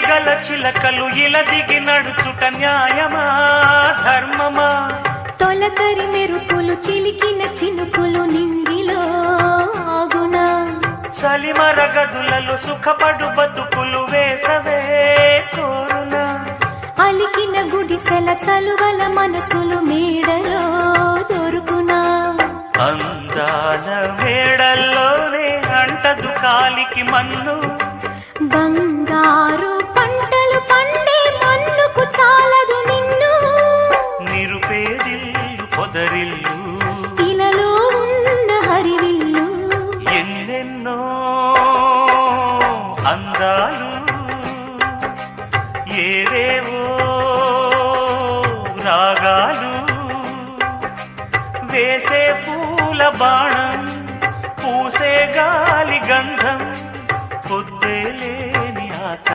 గల చిలకలు ఇలా దిగి నడుచుట న్యాయమా ధర్మమా? తొలకరి మెరుపులు చిలికిన చినుకులు నింగిలో ఆగునా? చలిమర గదులలో సుఖపడు బతుకులు వేసవే కోరునా? అలికిన గుడిసెల చలువల మనసులు మేడలో దొరుకునా? అందాల మేడల్లోనే అంటదు కాలికి మన్ను, బంగారు పంటలు పండే మన్నుకు చాలదు నిన్ను. నిరుపేదిల్లు పొదరిల్లు ఇలలో ఉన్న హరివిల్లు ఎన్నెన్నో అందాలు ఏవేవో రాగాలు వేసే పూల బాణం